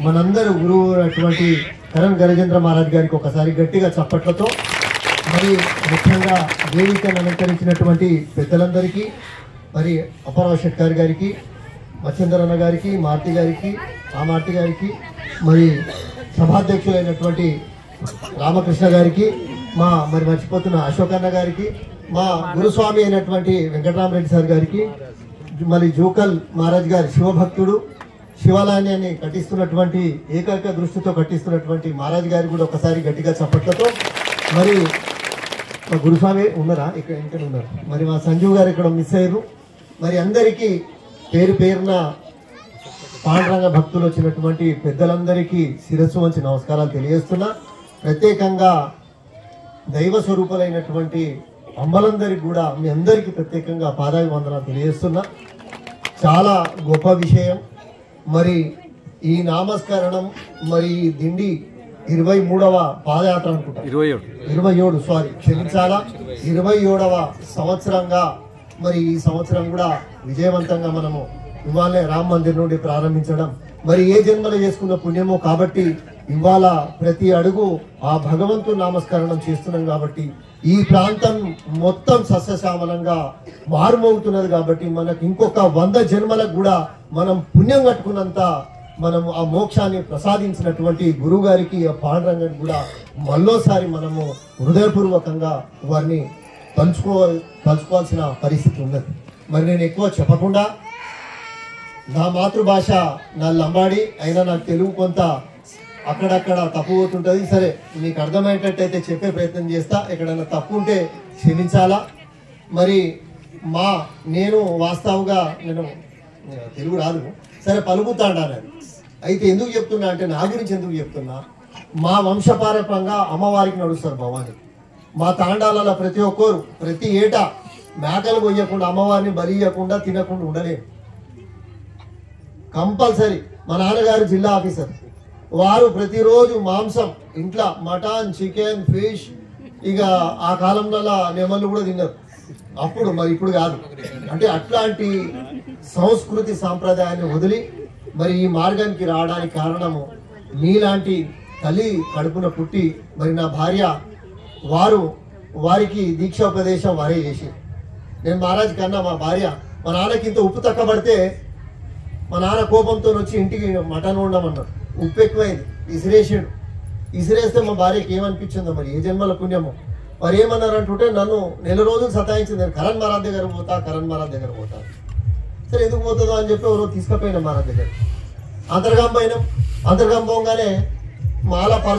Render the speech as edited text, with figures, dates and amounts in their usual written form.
మనందరూ గురువు అటువంటి కరణ్ గజేంద్ర మహారాజ్ గారికి ఒకసారి గట్టిగా చప్పట్లతో మరి ముఖ్యంగా వేదికను అలంకరించినటువంటి పెద్దలందరికీ మరి అపరావ్ షెట్కార్ గారికి మచ్చేందర్ అన్న గారికి మారుతి గారికి మారుతి గారికి మరి సభాధ్యక్షులైనటువంటి రామకృష్ణ గారికి మరి మర్చిపోతున్న అశోక్ అన్న గారికి మా గురుస్వామి అయినటువంటి వెంకటరామరెడ్డి సార్ గారికి మరి జోకల్ మహారాజ్ గారి శివభక్తుడు శివాలయాన్ని కట్టిస్తున్నటువంటి ఏకైక దృష్టితో కట్టిస్తున్నటువంటి మహారాజ్ గారి కూడా ఒకసారి గట్టిగా చప్పట్లతో మరి మా గురుస్వామి ఉన్నారా ఇక్కడ ఉన్నారు మరి మా సంజీవ్ గారు ఇక్కడ మిస్ అయ్యారు మరి అందరికీ పేరు పేరున పాండురంగ భక్తులు వచ్చినటువంటి పెద్దలందరికీ శిరస్సు వంచి నమస్కారాలు తెలియజేస్తున్నా. ప్రత్యేకంగా దైవ స్వరూపులైనటువంటి అమ్మలందరికీ కూడా మీ అందరికీ ప్రత్యేకంగా పాదాభివందనాలు తెలియజేస్తున్నా. చాలా గొప్ప విషయం. మరి ఈ నామస్కరణం మరి దిండి 23వ పాదయాత్ర అనుకుంటా 27 సారీ క్షమించాలా 27వ సంవత్సరంగా మరి ఈ సంవత్సరం కూడా విజయవంతంగా మనము ఇవాళ రామ మందిర్ నుండి ప్రారంభించడం మరి ఏ జన్మలో చేసుకున్న పుణ్యమో కాబట్టి ఇవాళ ప్రతి అడుగు ఆ భగవంతుని నామస్కరణం చేస్తున్నాం కాబట్టి ఈ ప్రాంతం మొత్తం సస్యశ్యామలంగా మారుమోగుతున్నది కాబట్టి మనకు ఇంకొక 100 జన్మలకు కూడా మనం పుణ్యం కట్టుకున్నంత మనము ఆ మోక్షాన్ని ప్రసాదించినటువంటి గురువు గారికి ఆ పాండురంగానికి కూడా మళ్ళోసారి మనము హృదయపూర్వకంగా వారిని తలుచుకోవాల్సిన పరిస్థితి ఉన్నది. మరి నేను ఎక్కువ చెప్పకుండా నా మాతృభాష నా లంబాడి అయినా నాకు తెలుగు కొంత అక్కడక్కడ తప్పు పోతుంటుంది. సరే మీకు అర్థమయ్యేటట్టయితే చెప్పే ప్రయత్నం చేస్తా. ఎక్కడైనా తప్పు ఉంటే క్షమించాలా. మరి నేను వాస్తవంగా నేను తెలుగు రాదు సరే పలుకుతాడాను. అయితే ఎందుకు చెప్తున్నా అంటే నా గురించి ఎందుకు చెప్తున్నా, మా వంశపారపంగా అమ్మవారికి నడుస్తారు భవాని. మా తాండాలలో ప్రతి ఒక్కరు ప్రతి ఏటా మేకలు కొయ్యకుండా అమ్మవారిని బలి ఇవ్వకుండా తినకుండా ఉండలేము. కంపల్సరీ మా నాన్నగారు జిల్లా ఆఫీసర్, వారు ప్రతిరోజు మాంసం ఇంట్లో మటన్ చికెన్ ఫిష్ ఇక ఆ కాలంలో నెమళ్ళు కూడా తిన్నారు అప్పుడు, మరి ఇప్పుడు కాదు. అంటే అట్లాంటి సంస్కృతి సాంప్రదాయాన్ని వదిలి మరి ఈ మార్గానికి రావడానికి కారణము మీలాంటి తల్లి కడుపున పుట్టి మరి నా భార్య వారికి దీక్షోపదేశం వారే చేసి నేను మహారాజ్ కన్నా మా భార్య మా నాన్నకి ఇంత ఉప్పు తక్కువ పడితే మా నాన్న కోపంతో వచ్చి ఇంటికి మటన్ వండమన్నాడు. ఉప్పు ఎక్కువైంది ఇసిరేస్తే మా భార్యకి ఏమనిపించిందో మరి ఏ జన్మల పుణ్యమో. మరి ఏమన్నారంటుంటే నన్ను నెల రోజులు సతాయించింది. నేను కరణ్ మహారాజ్ దగ్గర పోతా సరే ఎందుకు పోతుందో అని చెప్పి ఎవరో తీసుకుపోయినా మహారాజ్ దగ్గర. అంతర్గం పోగానే మాల పరసు